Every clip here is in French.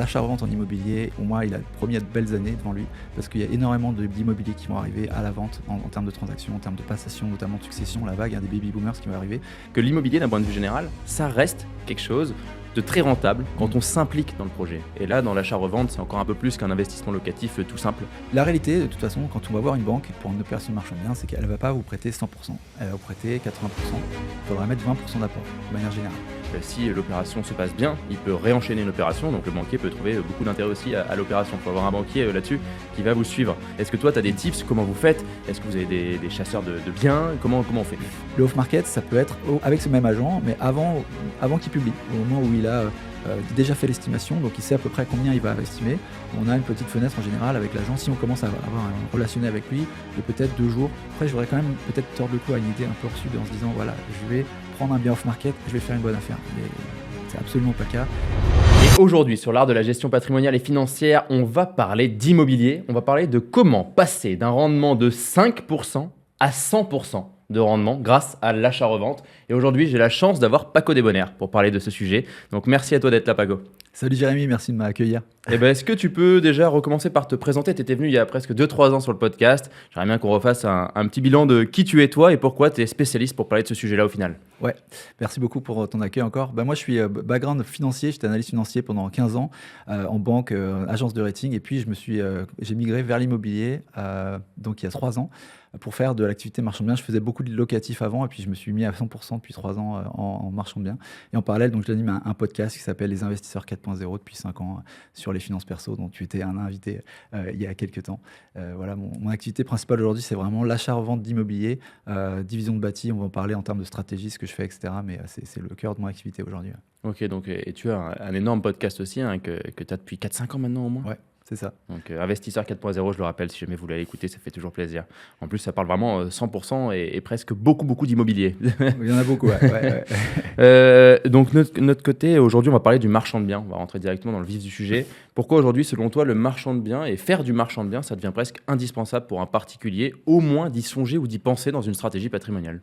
l'achat-revente en immobilier, pour moi, il a promis de belles années devant lui, parce qu'il y a énormément d'immobiliers qui vont arriver à la vente en termes de transactions, en termes de passation, notamment de succession, la vague, des baby-boomers qui vont arriver. Que l'immobilier, d'un point de vue général, ça reste quelque chose de très rentable quand on s'implique dans le projet. Et là, dans l'achat-revente, c'est encore un peu plus qu'un investissement locatif tout simple. La réalité, de toute façon, quand on va voir une banque pour une opération de marchand de biens, c'est qu'elle ne va pas vous prêter 100%, elle va vous prêter 80%. Il faudra mettre 20% d'apport, de manière générale. Si l'opération se passe bien, il peut réenchaîner une opération, donc le banquier peut trouver beaucoup d'intérêt aussi à l'opération. Il faut avoir un banquier là-dessus qui va vous suivre. Est-ce que toi, tu as des tips? Comment vous faites? Est-ce que vous avez des chasseurs de biens? Comment on fait? Le off-market, ça peut être avec ce même agent, mais avant qu'il publie, au moment où il a déjà fait l'estimation, donc il sait à peu près combien il va estimer. On a une petite fenêtre en général avec l'agent. Si on commence à avoir un relationné avec lui, de peut-être 2 jours. Après, je voudrais quand même peut-être tordre le cou à une idée un peu reçue en se disant voilà, je vais prendre un bien off-market, je vais faire une bonne affaire. Mais c'est absolument pas le cas. Et aujourd'hui, sur l'art de la gestion patrimoniale et financière, on va parler d'immobilier. On va parler de comment passer d'un rendement de 5% à 100% de rendement grâce à l'achat-revente. Et aujourd'hui, j'ai la chance d'avoir Paco Débonnaire pour parler de ce sujet. Donc merci à toi d'être là, Paco. Salut Jérémy, merci de m'accueillir. Est-ce que tu peux déjà recommencer par te présenter? Tu étais venu il y a presque 2-3 ans sur le podcast. J'aimerais bien qu'on refasse un petit bilan de qui tu es toi et pourquoi tu es spécialiste pour parler de ce sujet-là au final. Ouais, merci beaucoup pour ton accueil encore. Moi, je suis background financier, j'étais analyste financier pendant 15 ans en banque, agence de rating, et puis j'ai migré vers l'immobilier donc il y a 3 ans pour faire de l'activité marchand de biens. Je faisais beaucoup de locatif avant et puis je me suis mis à 100% depuis 3 ans en marchand de biens. Et en parallèle, donc j'anime un podcast qui s'appelle Les Investisseurs 4.0 depuis 5 ans sur les finances perso, dont tu étais un invité il y a quelques temps. Voilà, mon activité principale aujourd'hui, c'est vraiment l'achat-revente d'immobilier, division de bâti. On va en parler en termes de stratégie, ce que je fais, etc. Mais c'est le cœur de mon activité aujourd'hui. Ok, donc et tu as un énorme podcast aussi que tu as depuis 4-5 ans maintenant au moins. Ouais. C'est ça. Donc Investisseur 4.0, je le rappelle, si jamais vous voulez l'écouter, ça fait toujours plaisir. En plus, ça parle vraiment 100% et presque beaucoup d'immobilier. Il y en a beaucoup, ouais. Donc notre côté, aujourd'hui, on va parler du marchand de biens. On va rentrer directement dans le vif du sujet. Pourquoi aujourd'hui, selon toi, le marchand de biens et faire du marchand de biens, ça devient presque indispensable pour un particulier, au moins d'y songer ou d'y penser dans une stratégie patrimoniale?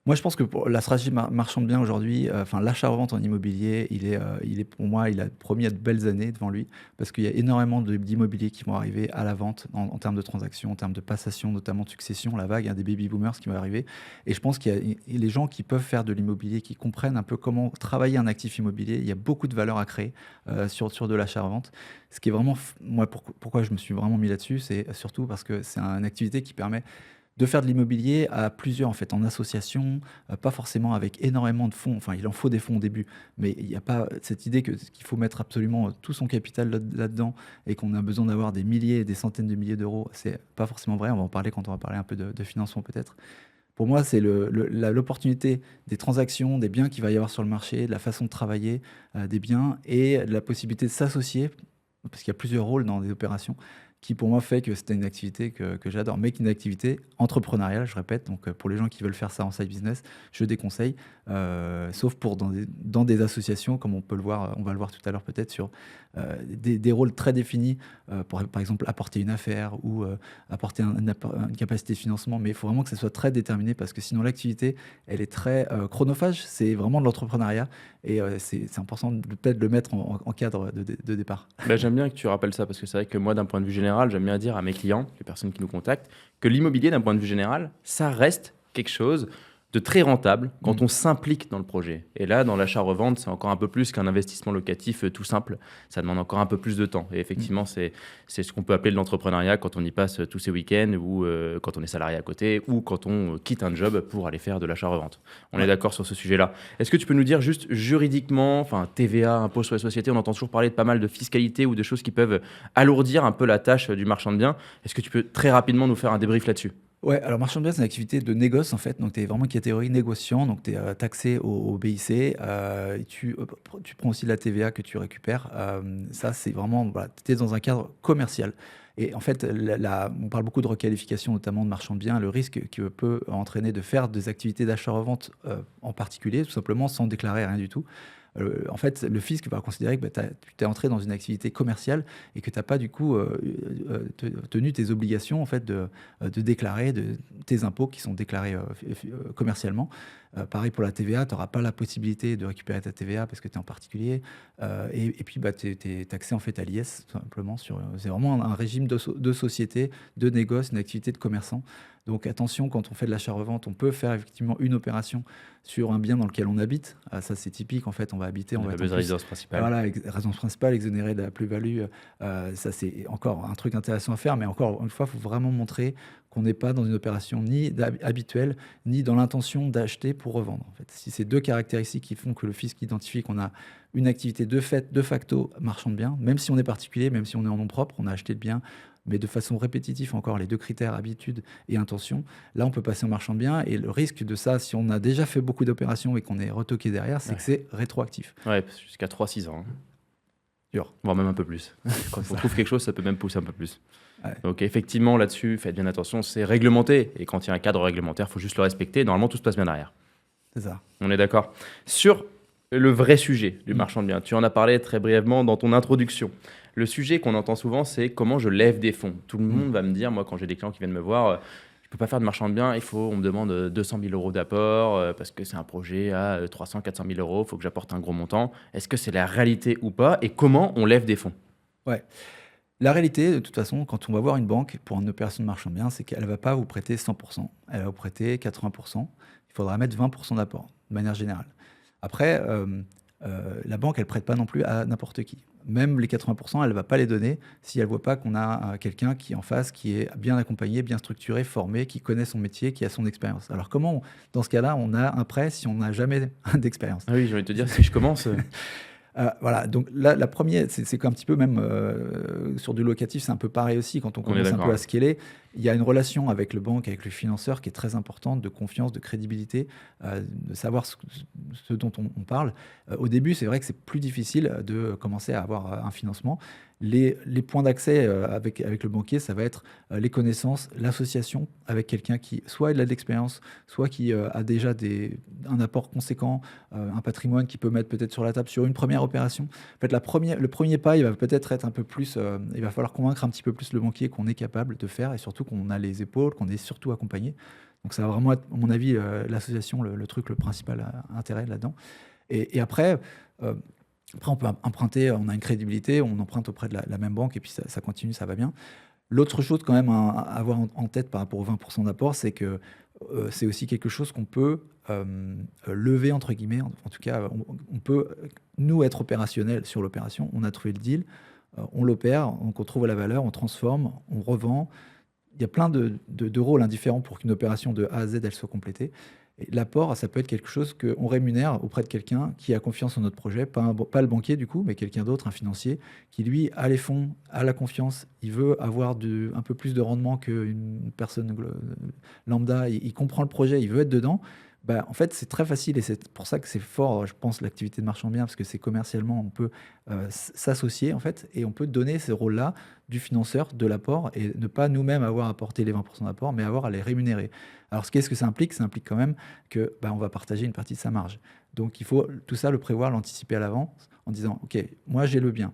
Moi, je pense que pour la stratégie marchand de biens aujourd'hui, l'achat-revente en immobilier, il est pour moi, il a promis de belles années devant lui, parce qu'il y a énormément d'immobiliers qui vont arriver à la vente en termes de transactions, en termes de passation, notamment de succession, la vague, des baby-boomers qui vont arriver. Et je pense qu'il y a les gens qui peuvent faire de l'immobilier, qui comprennent un peu comment travailler un actif immobilier. Il y a beaucoup de valeur à créer sur de l'achat-revente. Ce qui est vraiment, moi, pourquoi je me suis vraiment mis là-dessus, c'est surtout parce que c'est une activité qui permet de faire de l'immobilier à plusieurs, en fait, en association, pas forcément avec énormément de fonds. Enfin, il en faut des fonds au début, mais il n'y a pas cette idée qu'il faut mettre absolument tout son capital là-dedans et qu'on a besoin d'avoir des milliers, des centaines de milliers d'euros. C'est pas forcément vrai. On va en parler quand on va parler un peu de financement peut-être. Pour moi, c'est l'opportunité des transactions, des biens qu'il va y avoir sur le marché, de la façon de travailler des biens et de la possibilité de s'associer, parce qu'il y a plusieurs rôles dans des opérations, qui pour moi fait que c'était une activité que j'adore, mais qui est une activité entrepreneuriale, je répète. Donc pour les gens qui veulent faire ça en side business, je déconseille, sauf dans des associations, comme on peut le voir, on va le voir tout à l'heure peut-être, sur des rôles très définis, pour par exemple apporter une affaire ou apporter une capacité de financement, mais il faut vraiment que ça soit très déterminé, parce que sinon l'activité, elle est très chronophage, c'est vraiment de l'entrepreneuriat, et c'est important de peut-être le mettre en cadre de départ. J'aime bien que tu rappelles ça, parce que c'est vrai que moi, d'un point de vue général, j'aime bien dire à mes clients, les personnes qui nous contactent, que l'immobilier, d'un point de vue général, ça reste quelque chose de très rentable quand on s'implique dans le projet. Et là, dans l'achat-revente, c'est encore un peu plus qu'un investissement locatif tout simple. Ça demande encore un peu plus de temps. Et effectivement, c'est ce qu'on peut appeler de l'entrepreneuriat quand on y passe tous ces week-ends, ou quand on est salarié à côté, ou quand on quitte un job pour aller faire de l'achat-revente. On est d'accord sur ce sujet-là. Est-ce que tu peux nous dire juste juridiquement, enfin TVA, impôt sur les sociétés, on entend toujours parler de pas mal de fiscalité ou de choses qui peuvent alourdir un peu la tâche du marchand de biens. Est-ce que tu peux très rapidement nous faire un débrief là-dessus? Ouais, alors marchand de biens, c'est une activité de négoce en fait. Donc tu es vraiment catégorie négociant, donc tu es taxé au BIC. Tu prends aussi de la TVA que tu récupères. Ça, c'est vraiment, voilà, tu es dans un cadre commercial. Et en fait, on parle beaucoup de requalification, notamment de marchand de biens, le risque qui peut entraîner de faire des activités d'achat-revente en particulier, tout simplement sans déclarer rien du tout. En fait, le fisc va considérer que tu es entré dans une activité commerciale et que tu n'as pas du coup tenu tes obligations en fait, de déclarer tes impôts qui sont déclarés commercialement. Pareil pour la TVA, tu n'auras pas la possibilité de récupérer ta TVA parce que tu es en particulier. Et puis, bah, tu es taxé en fait à l'IS, tout simplement. C'est vraiment un régime de société, de négoce, une activité de commerçant. Donc attention, quand on fait de l'achat-revente, on peut faire effectivement une opération sur un bien dans lequel on habite. Ça, c'est typique. En fait, on va habiter, on La va être fameuse en plus, résidence principale. voilà, résidence principale, exonérée de la plus-value. Ça, c'est encore un truc intéressant à faire. Mais encore une fois, il faut vraiment montrer qu'on n'est pas dans une opération ni habituelle, ni dans l'intention d'acheter pour revendre. En fait, si ces deux caractéristiques qui font que le fisc identifie qu'on a une activité de fait, de facto, marchand de biens, même si on est particulier, même si on est en nom propre, on a acheté le bien, mais de façon répétitive, encore les deux critères, habitude et intention, là, on peut passer en marchand de biens. Et le risque de ça, si on a déjà fait beaucoup d'opérations et qu'on est retoqué derrière, c'est que c'est rétroactif. Ouais, jusqu'à 3-6 ans. Dur. Voire même un peu plus. Quand on trouve quelque chose, ça peut même pousser un peu plus. Ouais. Donc effectivement, là-dessus, faites bien attention, c'est réglementé. Et quand il y a un cadre réglementaire, il faut juste le respecter. Normalement, tout se passe bien derrière. C'est ça. On est d'accord. Sur le vrai sujet du marchand de biens, tu en as parlé très brièvement dans ton introduction. Le sujet qu'on entend souvent, c'est comment je lève des fonds. Tout le monde va me dire, moi, quand j'ai des clients qui viennent me voir, je ne peux pas faire de marchand de biens, on me demande 200 000 euros d'apport parce que c'est un projet à 300 400 000 euros, il faut que j'apporte un gros montant. Est-ce que c'est la réalité ou pas? Et comment on lève des fonds? Ouais. La réalité, de toute façon, quand on va voir une banque pour une opération de marchand de biens, c'est qu'elle ne va pas vous prêter 100%. Elle va vous prêter 80%. Il faudra mettre 20% d'apport, de manière générale. Après, la banque, elle ne prête pas non plus à n'importe qui. Même les 80%, elle ne va pas les donner si elle ne voit pas qu'on a quelqu'un qui est en face, qui est bien accompagné, bien structuré, formé, qui connaît son métier, qui a son expérience. Alors comment, dans ce cas-là, on a un prêt si on n'a jamais d'expérience? Ah oui, j'ai envie de te dire, si je commence... Voilà, donc là, la première, c'est un petit peu même sur du locatif, c'est un peu pareil aussi quand on commence un peu à scaler. Il y a une relation avec le banque, avec le financeur qui est très importante, de confiance, de crédibilité, de savoir ce dont on parle. Au début, c'est vrai que c'est plus difficile de commencer à avoir un financement. Les points d'accès avec le banquier, ça va être les connaissances, l'association avec quelqu'un qui soit il a de l'expérience, soit qui a déjà un apport conséquent, un patrimoine qui peut mettre peut-être sur la table sur une première opération. En fait, le premier pas, il va peut-être être un peu plus, il va falloir convaincre un petit peu plus le banquier qu'on est capable de faire et surtout qu'on a les épaules, qu'on est surtout accompagné. Donc ça va vraiment être, à mon avis, l'association, le truc, le principal intérêt là-dedans. Et après, on peut emprunter, on a une crédibilité, on emprunte auprès de la même banque et puis ça continue, ça va bien. L'autre chose quand même à avoir en tête par rapport aux 20% d'apport, c'est que c'est aussi quelque chose qu'on peut lever, entre guillemets. En tout cas, on peut, nous, être opérationnel sur l'opération. On a trouvé le deal, on l'opère, donc on trouve la valeur, on transforme, on revend. Il y a plein de rôles indifférents pour qu'une opération de A à Z, elle soit complétée. Et l'apport, ça peut être quelque chose qu'on rémunère auprès de quelqu'un qui a confiance en notre projet, pas le banquier du coup, mais quelqu'un d'autre, un financier, qui lui a les fonds, a la confiance, il veut avoir un peu plus de rendement qu'une personne lambda, il comprend le projet, il veut être dedans. Bah, en fait, c'est très facile et c'est pour ça que c'est fort, je pense, l'activité de marchand de biens, parce que c'est commercialement, on peut s'associer en fait et on peut donner ces rôles-là du financeur, de l'apport et ne pas nous-mêmes avoir à apporter les 20% d'apport, mais avoir à les rémunérer. Alors, qu'est-ce que ça implique? Ça implique quand même que on va partager une partie de sa marge. Donc, il faut tout ça le prévoir, l'anticiper à l'avance en disant, OK, moi j'ai le bien,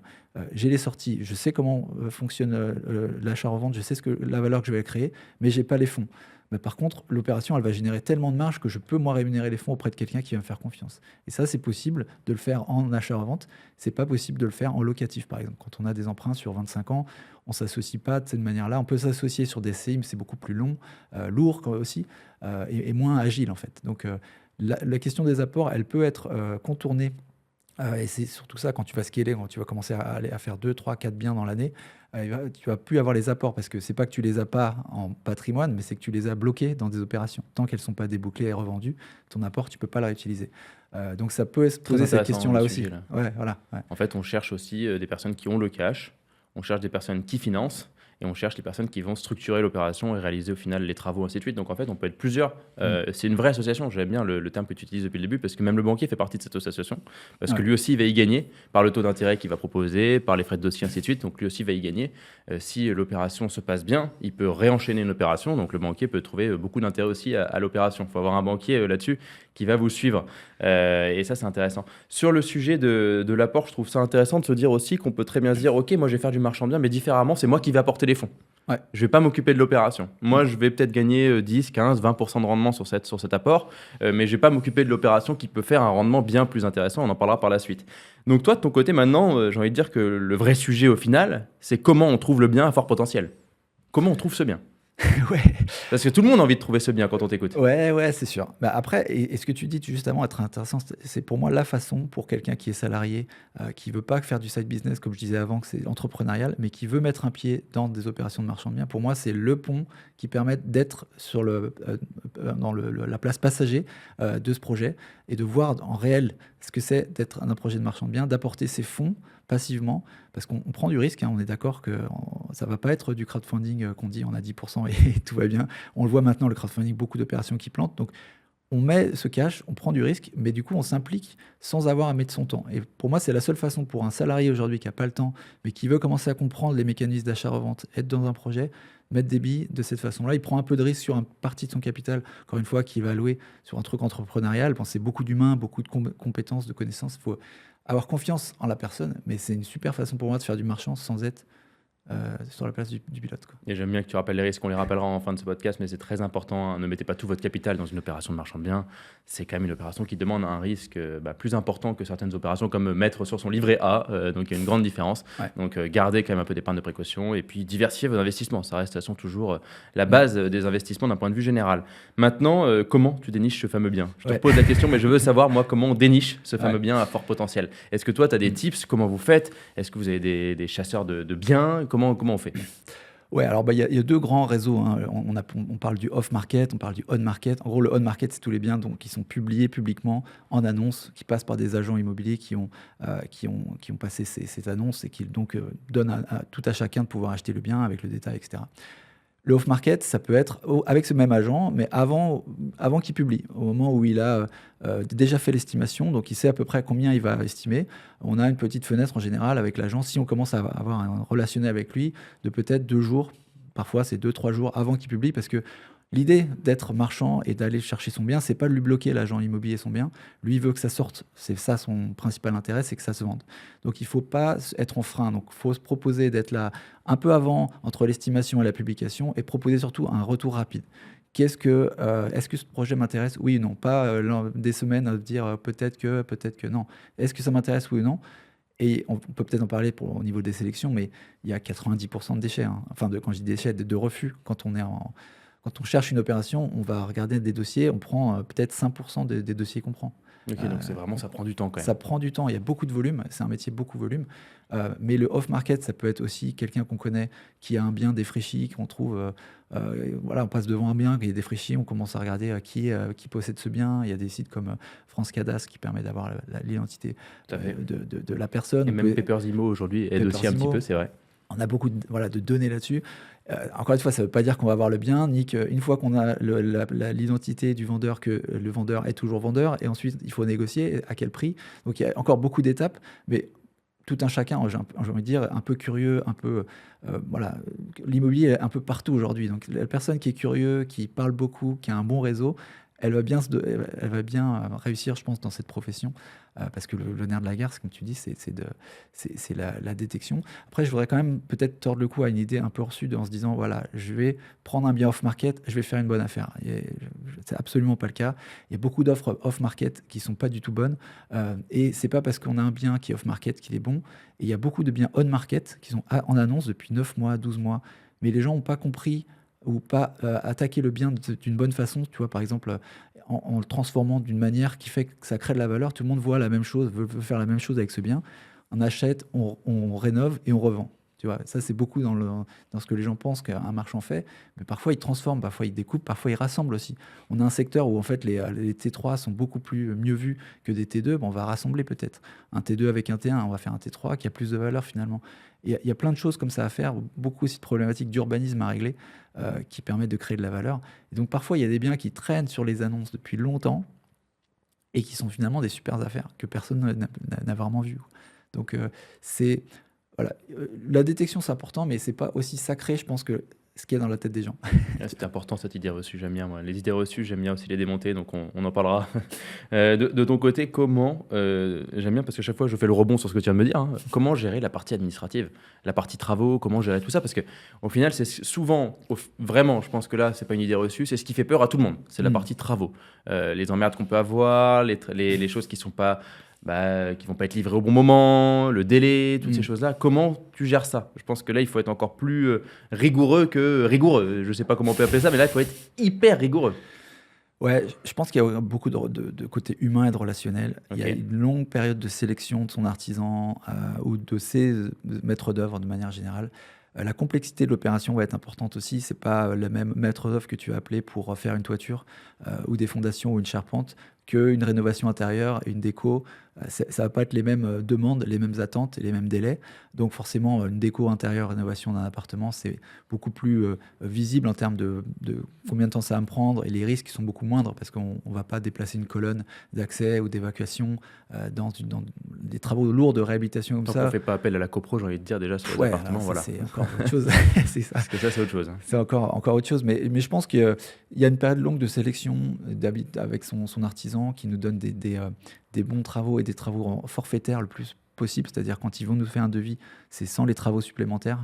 j'ai les sorties, je sais comment fonctionne l'achat-revente, je sais la valeur que je vais créer, mais j'ai pas les fonds. Mais par contre, l'opération, elle va générer tellement de marge que je peux, moi, rémunérer les fonds auprès de quelqu'un qui va me faire confiance. Et ça, c'est possible de le faire en achat-revente. C'est pas possible de le faire en locatif, par exemple. Quand on a des emprunts sur 25 ans, on s'associe pas de cette manière-là. On peut s'associer sur des CI, mais c'est beaucoup plus long, lourd aussi, et moins agile, en fait. Donc, la question des apports, elle peut être contournée. Et c'est surtout ça, quand tu vas scaler, quand tu vas commencer à faire 2, 3, 4 biens dans l'année, tu vas plus avoir les apports parce que c'est pas que tu les as pas en patrimoine, mais c'est que tu les as bloqués dans des opérations. Tant qu'elles sont pas débouclées et revendues, ton apport, tu peux pas le réutiliser. Donc ça peut se poser cette question-là aussi. Sujet, là. Ouais, voilà, ouais. En fait, on cherche aussi des personnes qui ont le cash, on cherche des personnes qui financent, et on cherche les personnes qui vont structurer l'opération et réaliser au final les travaux, ainsi de suite. Donc en fait, on peut être plusieurs. C'est une vraie association. J'aime bien le terme que tu utilises depuis le début, parce que même le banquier fait partie de cette association, parce que lui aussi, il va y gagner par le taux d'intérêt qu'il va proposer, par les frais de dossier, ainsi de suite. Donc lui aussi va y gagner. Si l'opération se passe bien, il peut réenchaîner une opération. Donc le banquier peut trouver beaucoup d'intérêt aussi à l'opération. Il faut avoir un banquier là-dessus qui va vous suivre. Et ça, c'est intéressant. Sur le sujet de l'apport, je trouve ça intéressant de se dire aussi qu'on peut très bien se dire, OK, moi je vais faire du marchand bien, mais différemment, c'est moi qui vais apporter les fonds. Ouais. Je ne vais pas m'occuper de l'opération. Moi, je vais peut-être gagner 10, 15, 20% de rendement sur cet apport, mais je ne vais pas m'occuper de l'opération qui peut faire un rendement bien plus intéressant. On en parlera par la suite. Donc toi, de ton côté, maintenant, j'ai envie de dire que le vrai sujet au final, c'est comment on trouve le bien à fort potentiel. Comment on trouve ce bien? Ouais. Parce que tout le monde a envie de trouver ce bien quand on t'écoute. Ouais, c'est sûr. Bah, après, et ce que tu dis juste avant est très intéressant. C'est pour moi la façon pour quelqu'un qui est salarié, qui veut pas faire du side business, comme je disais avant, que c'est entrepreneurial, mais qui veut mettre un pied dans des opérations de marchand de biens. Pour moi, c'est le pont qui permet d'être dans la place passager de ce projet et de voir en réel ce que c'est d'être un projet de marchand de biens, d'apporter ses fonds passivement, parce qu'on prend du risque, hein, on est d'accord que ça va pas être du crowdfunding qu'on dit on a 10% et tout va bien. On le voit maintenant, le crowdfunding, beaucoup d'opérations qui plantent. Donc, on met ce cash, on prend du risque, mais du coup, on s'implique sans avoir à mettre son temps. Et pour moi, c'est la seule façon pour un salarié aujourd'hui qui n'a pas le temps, mais qui veut commencer à comprendre les mécanismes d'achat-revente, être dans un projet, mettre des billes de cette façon-là. Il prend un peu de risque sur une partie de son capital, encore une fois, qu'il va allouer sur un truc entrepreneurial. Bon, c'est beaucoup d'humains, beaucoup de compétences, de connaissances. Il faut avoir confiance en la personne, mais c'est une super façon pour moi de faire du marchand sans être sur la place du pilote, quoi. Et j'aime bien que tu rappelles les risques, on les rappellera en fin de ce podcast, mais c'est très important, hein. Ne mettez pas tout votre capital dans une opération de marchand de biens. C'est quand même une opération qui demande un risque plus important que certaines opérations, comme mettre sur son livret A. Donc il y a une grande différence. Ouais. Donc gardez quand même un peu d'épargne de précaution et puis diversifiez vos investissements. Ça reste de toute façon toujours la base des investissements d'un point de vue général. Maintenant, comment tu déniches ce fameux bien? Je te repose la question, mais je veux savoir, moi, comment on déniche ce fameux bien à fort potentiel. Est-ce que toi, tu as des tips? Comment vous faites? Est-ce que vous avez des chasseurs de biens? Comment on fait? Ouais, alors il y a deux grands réseaux, hein. On parle du off-market, on parle du on-market. En gros, le on-market, c'est tous les biens qui sont publiés publiquement en annonce, qui passent par des agents immobiliers qui ont passé ces annonces et qui donc donnent à tout à chacun de pouvoir acheter le bien avec le détail, etc. Le off-market, ça peut être avec ce même agent, mais avant qu'il publie, au moment où il a déjà fait l'estimation, donc il sait à peu près combien il va estimer. On a une petite fenêtre en général avec l'agent, si on commence à avoir un relationnel avec lui, de peut-être 2 jours, parfois c'est 2-3 jours avant qu'il publie, parce que l'idée d'être marchand et d'aller chercher son bien, c'est pas de lui bloquer l'agent immobilier son bien. Lui, il veut que ça sorte. C'est ça son principal intérêt, c'est que ça se vende. Donc, il faut pas être en frein. Donc, il faut se proposer d'être là un peu avant, entre l'estimation et la publication, et proposer surtout un retour rapide. Est-ce que ce projet m'intéresse? Oui ou non. Pas des semaines à dire peut-être que non. Est-ce que ça m'intéresse? Oui ou non. Et on peut peut-être en parler au niveau des sélections, mais il y a 90% de déchets. Hein. Enfin, quand je dis déchets, de refus. Quand on cherche une opération, on va regarder des dossiers, on prend peut-être 5% des dossiers qu'on prend. Ok, donc c'est vraiment, ça prend du temps quand même. Ça prend du temps, il y a beaucoup de volume, c'est un métier beaucoup de volume. Mais le off-market, ça peut être aussi quelqu'un qu'on connaît qui a un bien défraîchi, qu'on trouve, voilà, on passe devant un bien qui est défraîchi, on commence à regarder qui possède ce bien. Il y a des sites comme France Cadastre qui permet d'avoir l'identité de la personne. Et même Papers Immo aujourd'hui aide aussi un petit peu, c'est vrai. On a beaucoup de données là-dessus. Encore une fois, ça ne veut pas dire qu'on va avoir le bien, ni qu'une fois qu'on a l'identité du vendeur, que le vendeur est toujours vendeur, et ensuite il faut négocier à quel prix. Donc il y a encore beaucoup d'étapes, mais tout un chacun, j'ai envie de dire, un peu curieux, un peu... voilà, l'immobilier est un peu partout aujourd'hui. Donc la personne qui est curieux, qui parle beaucoup, qui a un bon réseau, elle va bien réussir, je pense, dans cette profession, parce que le nerf de la guerre, comme tu dis, c'est la détection. Après, je voudrais quand même peut-être tordre le cou à une idée un peu reçue en se disant, voilà, je vais prendre un bien off-market, je vais faire une bonne affaire. C'est absolument pas le cas. Il y a beaucoup d'offres off-market qui sont pas du tout bonnes, et c'est pas parce qu'on a un bien qui est off-market qu'il est bon. Et il y a beaucoup de biens on-market qui sont en annonce depuis 9 mois, 12 mois, mais les gens n'ont pas compris ou pas attaquer le bien d'une bonne façon, tu vois, par exemple, en le transformant d'une manière qui fait que ça crée de la valeur. Tout le monde voit la même chose, veut faire la même chose avec ce bien. On achète, on rénove et on revend. Tu vois, ça, c'est beaucoup dans ce que les gens pensent qu'un marchand fait. Mais parfois, il transforme, parfois, il découpe, parfois, il rassemble aussi. On a un secteur où, en fait, les T3 sont beaucoup mieux vus que des T2. Bon, on va rassembler peut-être un T2 avec un T1. On va faire un T3 qui a plus de valeur, finalement. Il y a plein de choses comme ça à faire. Beaucoup aussi de problématiques d'urbanisme à régler qui permettent de créer de la valeur. Et donc, parfois, il y a des biens qui traînent sur les annonces depuis longtemps et qui sont finalement des super affaires que personne n'a vraiment vues. Donc, c'est... Voilà. La détection, c'est important, mais c'est pas aussi sacré. Je pense que ce qu'il y a dans la tête des gens. Ah, c'est important cette idée reçue, j'aime bien moi. Les idées reçues, j'aime bien aussi les démonter, donc on en parlera. De ton côté, comment, j'aime bien parce que chaque fois je fais le rebond sur ce que tu viens de me dire, hein, comment gérer la partie administrative, la partie travaux, comment gérer tout ça? Parce qu'au final, c'est souvent, vraiment, je pense que là, c'est pas une idée reçue, c'est ce qui fait peur à tout le monde, c'est la Mm. partie travaux. Les emmerdes qu'on peut avoir, les choses qui sont pas, qui vont pas être livrées au bon moment, le délai, toutes ces Mm. choses-là. Comment tu gères ça? Je pense que là, il faut être encore plus rigoureux que rigoureux. Je sais pas comment on peut appeler ça, mais là, il faut être hyper rigoureux. Ouais, je pense qu'il y a beaucoup de côté humain et de relationnel. Il y a Ok. une longue période de sélection de son artisan ou de ses maîtres d'œuvre de manière générale. La complexité de l'opération va être importante aussi. C'est pas le même maître d'œuvre que tu vas appeler pour faire une toiture ou des fondations ou une charpente qu'une rénovation intérieure et une déco. Ça va pas être les mêmes demandes, les mêmes attentes et les mêmes délais. Donc forcément, une déco intérieure, rénovation d'un appartement, c'est beaucoup plus visible en termes de combien de temps ça va me prendre et les risques sont beaucoup moindres parce qu'on ne va pas déplacer une colonne d'accès ou d'évacuation dans des travaux lourds de réhabilitation comme Tant ça. qu'on fait pas appel à la copro, j'ai envie de dire déjà sur les Ouais, appartements, alors ça, voilà. c'est encore autre chose. C'est ça. Parce que ça, c'est autre chose, hein. C'est encore autre chose. Mais je pense qu'il y a une période longue de sélection avec son artisan qui nous donne des bons travaux et des travaux forfaitaires le plus possible. C'est-à-dire quand ils vont nous faire un devis, c'est sans les travaux supplémentaires.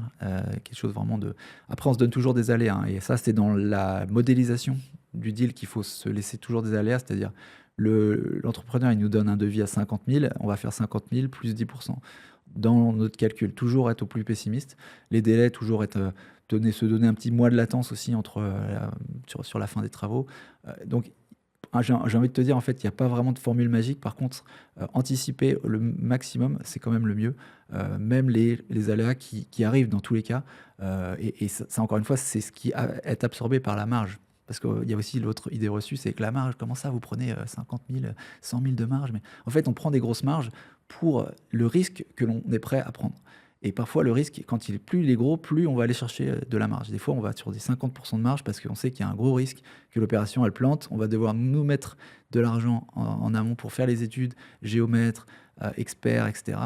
Quelque chose vraiment de... Après, on se donne toujours des aléas, hein, et ça, c'est dans la modélisation du deal qu'il faut se laisser toujours des aléas. C'est-à-dire l'entrepreneur, il nous donne un devis à 50 000, on va faire 50 000 plus 10%. Dans notre calcul, toujours être au plus pessimiste. Les délais, toujours être... se donner un petit mois de latence aussi sur la fin des travaux. Donc, j'ai envie de te dire, en fait, il n'y a pas vraiment de formule magique. Par contre, anticiper le maximum, c'est quand même le mieux. Même les aléas qui arrivent dans tous les cas. Et ça, encore une fois, c'est ce qui est absorbé par la marge. Parce qu'il y a aussi l'autre idée reçue, c'est que la marge, comment ça, vous prenez 50 000, 100 000 de marge? Mais en fait, on prend des grosses marges pour le risque que l'on est prêt à prendre. Et parfois, le risque, quand plus il est gros, plus on va aller chercher de la marge. Des fois, on va sur des 50% de marge parce qu'on sait qu'il y a un gros risque que l'opération, elle plante. On va devoir nous mettre de l'argent en amont pour faire les études, géomètres, experts, etc.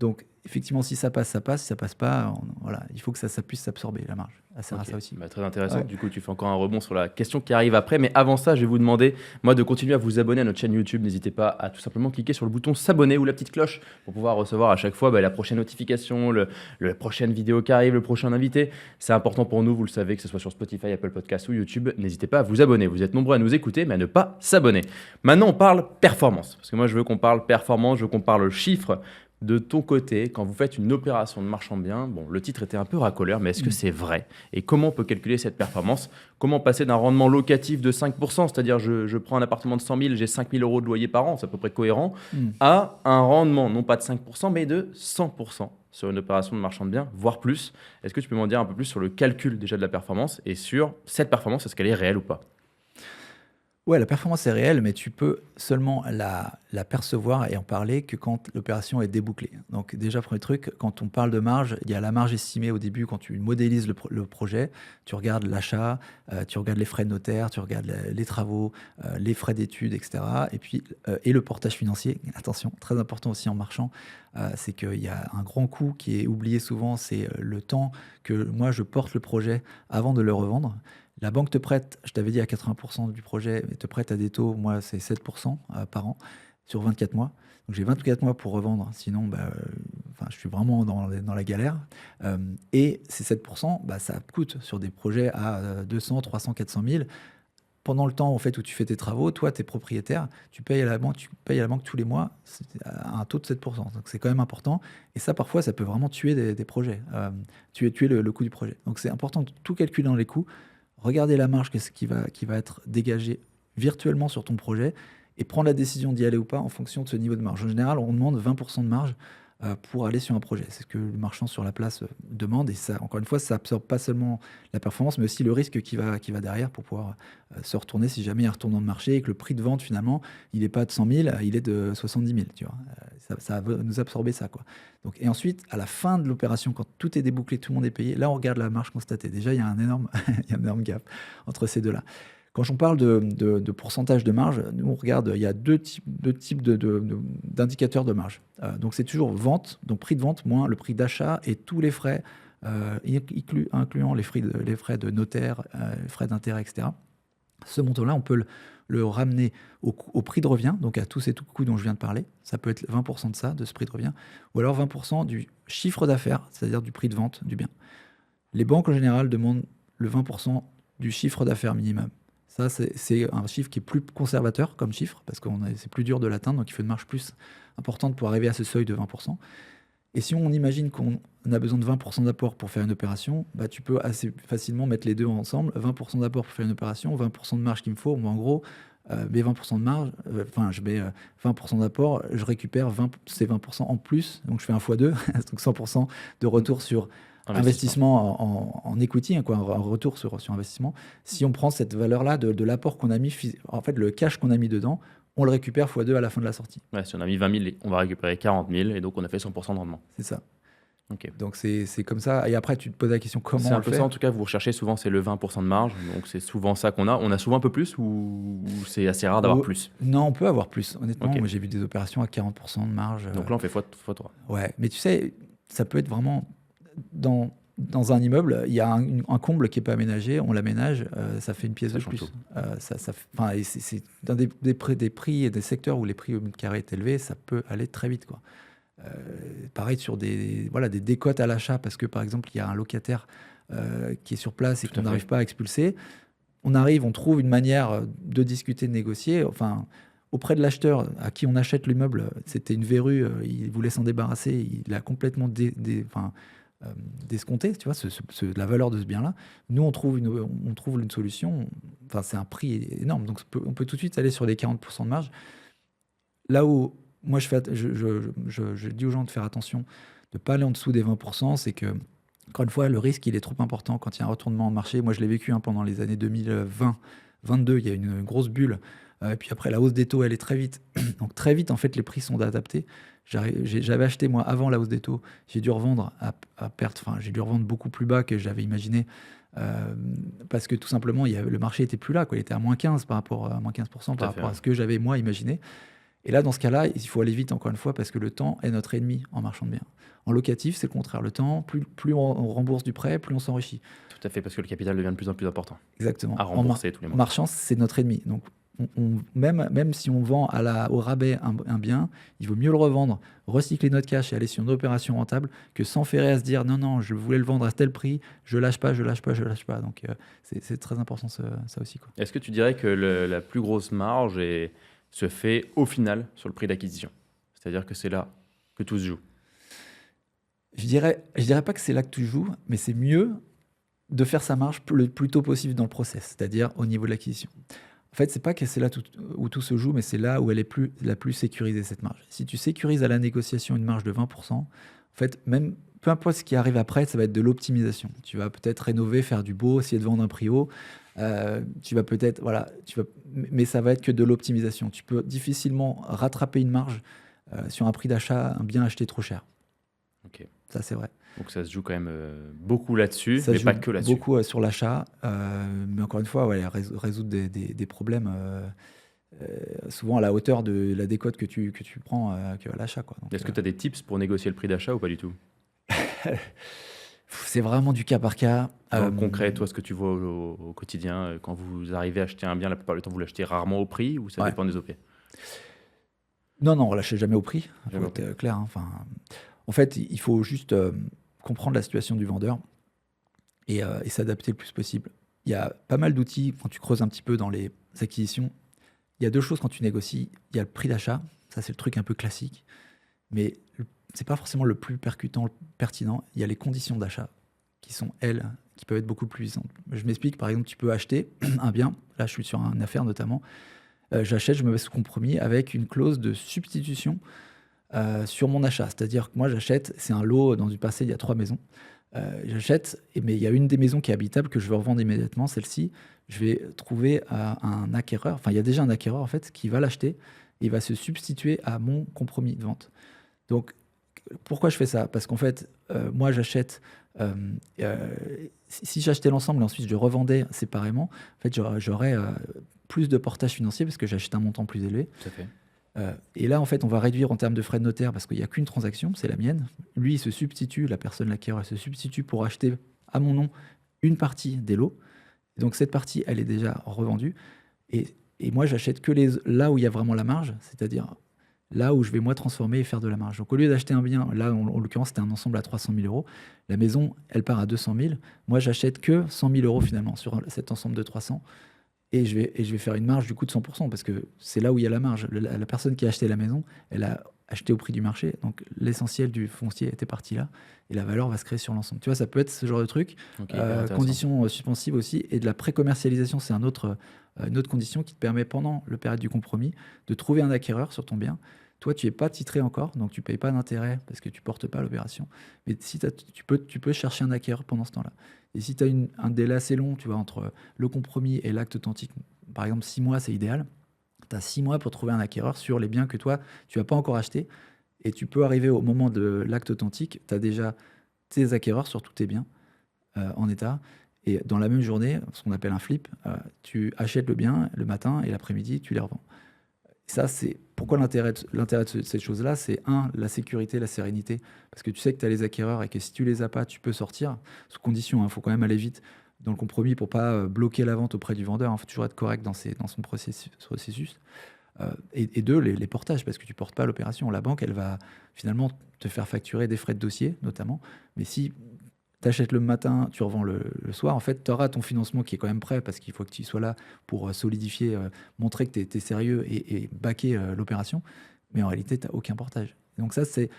Donc, effectivement, si ça passe, ça passe. Si ça passe pas, voilà, il faut que ça puisse s'absorber, la marge. Ça sert à Ok, ça aussi. très intéressant. Ouais. Du coup, tu fais encore un rebond sur la question qui arrive après. Mais avant ça, je vais vous demander, moi, de continuer à vous abonner à notre chaîne YouTube. N'hésitez pas à tout simplement cliquer sur le bouton s'abonner ou la petite cloche pour pouvoir recevoir à chaque fois la prochaine notification, la prochaine vidéo qui arrive, le prochain invité. C'est important pour nous, vous le savez, que ce soit sur Spotify, Apple Podcasts ou YouTube. N'hésitez pas à vous abonner. Vous êtes nombreux à nous écouter, mais à ne pas s'abonner. Maintenant, on parle performance. Parce que moi, je veux qu'on parle performance, je veux qu'on parle chiffres. De ton côté, quand vous faites une opération de marchand de biens, bon, le titre était un peu racoleur, mais est-ce que c'est vrai? Et comment on peut calculer cette performance? Comment passer d'un rendement locatif de 5%, c'est-à-dire je prends un appartement de 100 000, j'ai 5 000 euros de loyer par an, c'est à peu près cohérent, à un rendement non pas de 5%, mais de 100% sur une opération de marchand de biens, voire plus. Est-ce que tu peux m'en dire un peu plus sur le calcul déjà de la performance et sur cette performance, est-ce qu'elle est réelle ou pas? Ouais, la performance est réelle, mais tu peux seulement la percevoir et en parler que quand l'opération est débouclée. Donc déjà, premier truc, quand on parle de marge, il y a la marge estimée au début quand tu modélises le projet. Tu regardes l'achat, tu regardes les frais de notaire, tu regardes les travaux, les frais d'études, etc. Et puis, et le portage financier. Attention, très important aussi en marchand, c'est qu'il y a un grand coût qui est oublié souvent, c'est le temps que moi je porte le projet avant de le revendre. La banque te prête, je t'avais dit à 80% du projet, mais te prête à des taux, moi c'est 7% par an sur 24 mois. Donc j'ai 24 mois pour revendre, sinon je suis vraiment dans la galère. Et ces 7%, ça coûte sur des projets à 200, 300, 400 000. Pendant le temps en fait, où tu fais tes travaux, toi tu es propriétaire, tu payes à la banque tous les mois à un taux de 7%. Donc c'est quand même important. Et ça parfois ça peut vraiment tuer des projets, tuer le coût du projet. Donc c'est important de tout calculer dans les coûts. Regardez la marge qui va être dégagée virtuellement sur ton projet et prendre la décision d'y aller ou pas en fonction de ce niveau de marge. En général, on demande 20% de marge pour aller sur un projet. C'est ce que le marchand sur la place demande. Et ça, encore une fois, ça absorbe pas seulement la performance, mais aussi le risque qui va derrière pour pouvoir se retourner si jamais il y a un retournement de marché et que le prix de vente, finalement, il n'est pas de 100 000, il est de 70 000. Tu vois. Ça va nous absorber ça, quoi. Donc, et ensuite, à la fin de l'opération, quand tout est débouclé, tout le monde est payé, là, on regarde la marge constatée. Déjà, il y a un énorme gap entre ces deux-là. Quand on parle de pourcentage de marge, nous on regarde, il y a deux types d'indicateurs de marge. Donc c'est toujours vente, donc prix de vente moins le prix d'achat et tous les frais incluant les frais de notaire, les frais d'intérêt, etc. Ce montant-là, on peut le ramener au prix de revient, donc à tous ces coûts dont je viens de parler. Ça peut être 20% de ça, de ce prix de revient, ou alors 20% du chiffre d'affaires, c'est-à-dire du prix de vente du bien. Les banques, en général, demandent le 20% du chiffre d'affaires minimum. Ça, c'est un chiffre qui est plus conservateur comme chiffre, parce que c'est plus dur de l'atteindre, donc il faut une marge plus importante pour arriver à ce seuil de 20%. Et si on imagine qu'on a besoin de 20% d'apport pour faire une opération, bah, tu peux assez facilement mettre les deux ensemble. 20% d'apport pour faire une opération, 20% de marge qu'il me faut. En gros, mes 20% de marge, je mets 20% d'apport, je récupère ces 20% en plus. Donc je fais un x2, donc 100% de retour sur investissement en equity, un retour sur investissement. Si on prend cette valeur-là de l'apport qu'on a mis, en fait, le cash qu'on a mis dedans, on le récupère x2 à la fin de la sortie. Ouais, si on a mis 20 000, on va récupérer 40 000 et donc on a fait 100% de rendement. C'est ça. Okay. Donc c'est comme ça. Et après, tu te poses la question comment on le fait. C'est un peu ça, en tout cas, vous recherchez souvent, c'est le 20% de marge. Donc c'est souvent ça qu'on a. On a souvent un peu plus ou c'est assez rare d'avoir plus? Non, on peut avoir plus. Honnêtement, moi j'ai vu des opérations à 40% de marge. Donc là, on fait x3. Ouais, mais tu sais, ça peut être vraiment... Dans un immeuble, il y a un comble qui n'est pas aménagé, on l'aménage, ça fait une pièce de plus. C'est dans des prix et des secteurs où les prix au mètre carré est élevé, ça peut aller très vite, quoi. Pareil sur des décotes à l'achat, parce que par exemple, il y a un locataire qui est sur place et qu'on n'arrive pas à expulser. On trouve une manière de discuter, de négocier. Enfin, auprès de l'acheteur à qui on achète l'immeuble, c'était une verrue, il voulait s'en débarrasser, il a complètement d'escompter, tu vois, la valeur de ce bien-là. Nous, on trouve une solution. Enfin, c'est un prix énorme. Donc, on peut tout de suite aller sur les 40% de marge. Là où moi, je dis aux gens de faire attention, de ne pas aller en dessous des 20%, c'est que, encore une fois, le risque, il est trop important quand il y a un retournement en marché. Moi, je l'ai vécu pendant les années 2020-22. Il y a une grosse bulle. Et puis après, la hausse des taux, elle est très vite. Donc, très vite, en fait, les prix sont adaptés. J'avais acheté, moi, avant la hausse des taux. J'ai dû revendre à perte. Enfin, j'ai dû revendre beaucoup plus bas que j'avais imaginé. Parce que tout simplement, le marché était plus là, quoi. Il était à moins 15 par rapport à moins 15% par rapport à ce que j'avais, moi, imaginé. Et là, dans ce cas-là, il faut aller vite, encore une fois, parce que le temps est notre ennemi en marchand de biens. En locatif, c'est le contraire. Le temps, plus on rembourse du prêt, plus on s'enrichit. Tout à fait, parce que le capital devient de plus en plus important. Exactement. À rembourser tous les mois. En marchand, c'est notre ennemi. Donc, même si on vend au rabais un bien, il vaut mieux le revendre, recycler notre cash et aller sur une opération rentable que s'enferrer à se dire non, je voulais le vendre à tel prix, je lâche pas. Donc, c'est très important ça aussi, quoi. Est-ce que tu dirais que la plus grosse marge se fait au final sur le prix d'acquisition? C'est-à-dire que c'est là que tout se joue? Je dirais pas que c'est là que tout joues, mais c'est mieux de faire sa marge le plus tôt possible dans le process, c'est-à-dire au niveau de l'acquisition. En fait, c'est pas que c'est là où tout se joue, mais c'est là où elle est la plus sécurisée, cette marge. Si tu sécurises à la négociation une marge de 20%, en fait, même peu importe ce qui arrive après, ça va être de l'optimisation. Tu vas peut-être rénover, faire du beau, essayer de vendre un prix haut. Tu vas peut-être, mais ça va être que de l'optimisation. Tu peux difficilement rattraper une marge sur un prix d'achat, un bien acheté trop cher. Ok. Ça, c'est vrai. Donc ça se joue quand même beaucoup là-dessus, mais pas que là-dessus. Beaucoup sur l'achat, mais encore une fois, résoudre des problèmes souvent à la hauteur de la décote que tu prends à l'achat, quoi. Est-ce que tu as des tips pour négocier le prix d'achat ou pas du tout? C'est vraiment du cas par cas. Concret, toi, ce que tu vois au quotidien, quand vous arrivez à acheter un bien, la plupart du temps, vous l'achetez rarement au prix ou ça dépend des OP? Non, on ne l'achète jamais au prix, il faut être clair. Enfin, en fait, il faut juste comprendre la situation du vendeur et s'adapter le plus possible. Il y a pas mal d'outils quand tu creuses un petit peu dans les acquisitions. Il y a deux choses quand tu négocies. Il y a le prix d'achat, ça c'est le truc un peu classique, mais c'est pas forcément le plus pertinent. Il y a les conditions d'achat qui sont, qui peuvent être beaucoup plus puissantes. Je m'explique, par exemple, tu peux acheter un bien, là je suis sur une affaire notamment, j'achète, je me mets sous compromis avec une clause de substitution sur mon achat. C'est-à-dire que moi j'achète, c'est un lot, dans une parcelle il y a 3 maisons, j'achète, mais il y a une des maisons qui est habitable que je veux revendre immédiatement, celle-ci, je vais trouver un acquéreur, enfin il y a déjà un acquéreur en fait qui va l'acheter et il va se substituer à mon compromis de vente. Donc pourquoi je fais ça? Parce qu'en fait, moi j'achète, si j'achetais l'ensemble et ensuite je revendais séparément, en fait j'aurais plus de portage financier parce que j'achète un montant plus élevé. Tout à fait. Et là, en fait, on va réduire en termes de frais de notaire parce qu'il n'y a qu'une transaction, c'est la mienne. Lui, il se substitue, la personne, l'acquéreur, elle se substitue pour acheter à mon nom une partie des lots. Donc cette partie, elle est déjà revendue. Et moi, j'achète que là où il y a vraiment la marge, c'est-à-dire là où je vais moi transformer et faire de la marge. Donc au lieu d'acheter un bien, là en l'occurrence c'était un ensemble à 300 000 euros, la maison elle part à 200 000, moi j'achète que 100 000 euros finalement sur cet ensemble de 300 et je vais faire une marge du coup de 100% parce que c'est là où il y a la marge. La personne qui a acheté la maison, elle a acheté au prix du marché, donc l'essentiel du foncier était parti là et la valeur va se créer sur l'ensemble. Tu vois, ça peut être ce genre de truc. Ok, hyper intéressant. Conditions suspensives aussi et de la pré-commercialisation, c'est une autre condition qui te permet pendant le période du compromis de trouver un acquéreur sur ton bien. Toi, tu n'es pas titré encore, donc tu ne payes pas d'intérêt parce que tu ne portes pas l'opération. Mais si tu peux chercher un acquéreur pendant ce temps-là. Et si tu as un délai assez long, tu vois, entre le compromis et l'acte authentique, par exemple 6 mois, c'est idéal. Tu as 6 mois pour trouver un acquéreur sur les biens que toi, tu n'as pas encore achetés. Et tu peux arriver au moment de l'acte authentique, tu as déjà tes acquéreurs sur tous tes biens en état. Et dans la même journée, ce qu'on appelle un flip, tu achètes le bien le matin et l'après-midi, tu les revends. Ça, c'est pourquoi l'intérêt de cette chose-là, c'est la sécurité, la sérénité. Parce que tu sais que tu as les acquéreurs et que si tu les as pas, tu peux sortir. Sous condition, il faut quand même aller vite dans le compromis pour pas bloquer la vente auprès du vendeur. Il faut toujours être correct dans son processus. Et deux, les portages, parce que tu portes pas l'opération. La banque, elle va finalement te faire facturer des frais de dossier, notamment. Mais si tu achètes le matin, tu revends le soir, en fait, tu auras ton financement qui est quand même prêt parce qu'il faut que tu sois là pour solidifier, montrer que tu es sérieux et backer l'opération. Mais en réalité, tu n'as aucun portage. Donc ça, c'est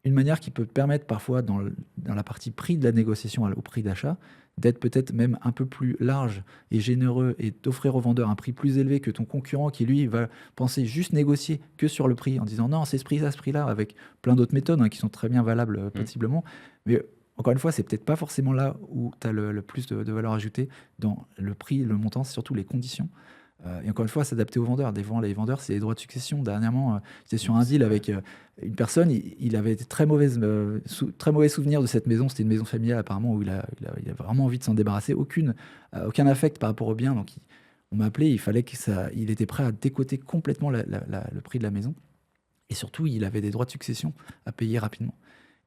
une manière qui peut te permettre parfois dans la partie prix de la négociation au prix d'achat, d'être peut-être même un peu plus large et généreux et d'offrir au vendeur un prix plus élevé que ton concurrent qui, lui, va penser juste négocier que sur le prix en disant non, c'est ce prix-là, ce prix-là, avec plein d'autres méthodes qui sont très bien valables possiblement. Mais encore une fois, c'est peut-être pas forcément là où tu as le plus de valeur ajoutée dans le prix, le montant, c'est surtout les conditions. Et encore une fois, s'adapter aux vendeurs. Les vendeurs, c'est les droits de succession. Dernièrement, j'étais sur un deal avec une personne, il avait été très mauvais souvenir de cette maison. C'était une maison familiale apparemment où il a vraiment envie de s'en débarrasser. Aucun affect par rapport au bien. Donc on m'a appelé, il était prêt à décoter complètement le prix de la maison. Et surtout, il avait des droits de succession à payer rapidement.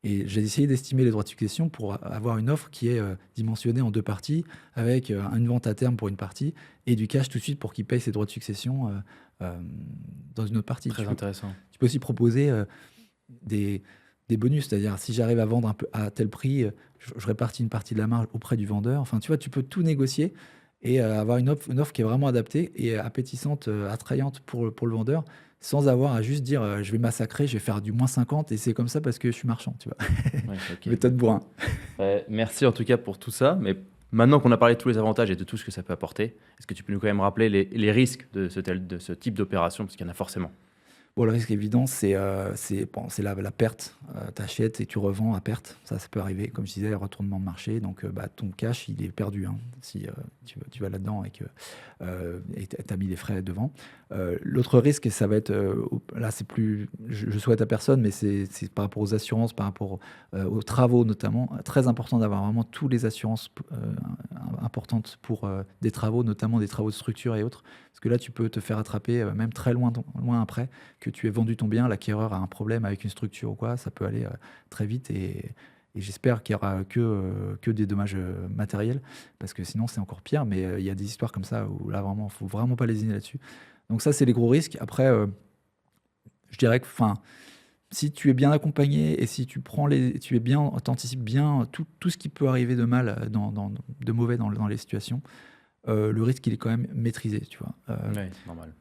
Et j'ai essayé d'estimer les droits de succession pour avoir une offre qui est dimensionnée en 2 parties, avec une vente à terme pour une partie et du cash tout de suite pour qu'il paye ses droits de succession dans une autre partie. Très intéressant. Tu peux aussi proposer des bonus, c'est-à-dire si j'arrive à vendre un peu à tel prix, je répartis une partie de la marge auprès du vendeur. Enfin, tu vois, tu peux tout négocier et avoir une offre qui est vraiment adaptée et appétissante, attrayante pour le vendeur, sans avoir à juste dire je vais massacrer, je vais faire du moins 50 et c'est comme ça parce que je suis marchand, tu vois. Ouais, ok. Méthode bourrin. Ouais, merci en tout cas pour tout ça. Mais maintenant qu'on a parlé de tous les avantages et de tout ce que ça peut apporter, est-ce que tu peux nous quand même rappeler les risques de ce type d'opération? Parce qu'il y en a forcément. Bon, le risque évident, c'est la perte. Tu achètes et tu revends à perte. Ça peut arriver. Comme je disais, le retournement de marché. Donc, ton cash, il est perdu si tu vas là-dedans et que tu as mis les frais devant. L'autre risque, ça va être, là, c'est plus, je souhaite à personne, mais c'est par rapport aux assurances, par rapport aux travaux notamment. Très important d'avoir vraiment toutes les assurances importantes pour des travaux, notamment des travaux de structure et autres. Parce que là, tu peux te faire attraper même très loin après que tu aies vendu ton bien, l'acquéreur a un problème avec une structure ou quoi, ça peut aller très vite et j'espère qu'il n'y aura que des dommages matériels parce que sinon c'est encore pire, mais il y a des histoires comme ça où là vraiment, faut vraiment pas lésiner là-dessus. Donc ça, c'est les gros risques. Après, je dirais que si tu es bien accompagné et si tu anticipes bien tout ce qui peut arriver de mal, de mauvais dans les situations, le risque, il est quand même maîtrisé, tu vois. Oui, c'est normal.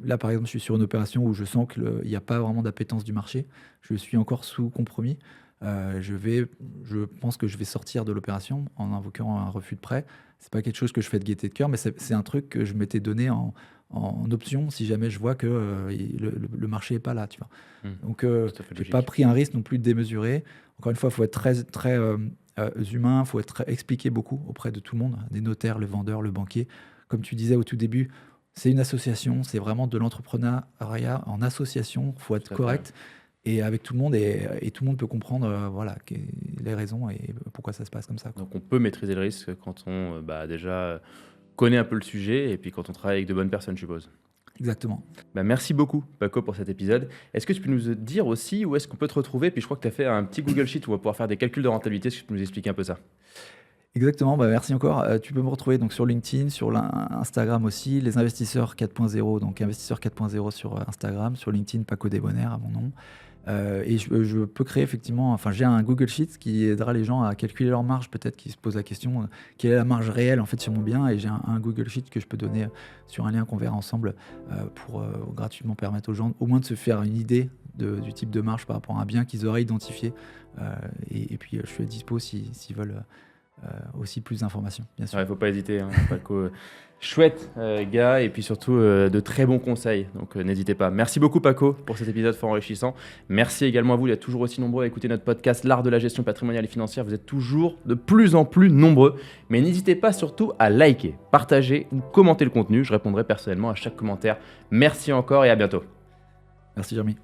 Là, par exemple, je suis sur une opération où je sens qu'il n'y a pas vraiment d'appétence du marché. Je suis encore sous compromis. Je pense que je vais sortir de l'opération en invoquant un refus de prêt. C'est pas quelque chose que je fais de gaieté de cœur, mais c'est un truc que je m'étais donné en option si jamais je vois que le marché n'est pas là, tu vois. Donc, je n'ai pas pris un risque non plus démesuré. Encore une fois, il faut être très, très humain, il faut expliquer beaucoup auprès de tout le monde, des notaires, le vendeur, le banquier. Comme tu disais au tout début, c'est une association, c'est vraiment de l'entrepreneuriat en association, il faut être correct et avec tout le monde et tout le monde peut comprendre les raisons et pourquoi ça se passe comme ça, quoi. Donc on peut maîtriser le risque quand on déjà connaît un peu le sujet et puis quand on travaille avec de bonnes personnes, je suppose. Exactement. Merci beaucoup, Paco, pour cet épisode. Est-ce que tu peux nous dire aussi où est-ce qu'on peut te retrouver? Puis je crois que tu as fait un petit Google Sheet où on va pouvoir faire des calculs de rentabilité. Est-ce que tu peux nous expliquer un peu ça? Exactement, merci encore. Tu peux me retrouver donc sur LinkedIn, sur Instagram aussi, les investisseurs 4.0, donc investisseurs 4.0 sur Instagram, sur LinkedIn, Paco Débonnaire à mon nom. Et je peux créer effectivement, enfin j'ai un Google Sheet qui aidera les gens à calculer leur marge, peut-être qui se posent la question quelle est la marge réelle en fait sur mon bien, et j'ai un Google Sheet que je peux donner sur un lien qu'on verra ensemble pour gratuitement permettre aux gens au moins de se faire une idée du type de marge par rapport à un bien qu'ils auraient identifié. Et puis je suis à dispo s'ils veulent aussi plus d'informations, bien sûr. Il ne faut pas hésiter, hein, Paco. Chouette gars, et puis surtout de très bons conseils, donc n'hésitez pas. Merci beaucoup Paco pour cet épisode fort enrichissant. Merci également à vous d'être toujours aussi nombreux à écouter notre podcast L'Art de la gestion patrimoniale et financière. Vous êtes toujours de plus en plus nombreux, mais n'hésitez pas surtout à liker, partager ou commenter le contenu. Je répondrai personnellement à chaque commentaire. Merci encore et à bientôt. Merci Jérémy.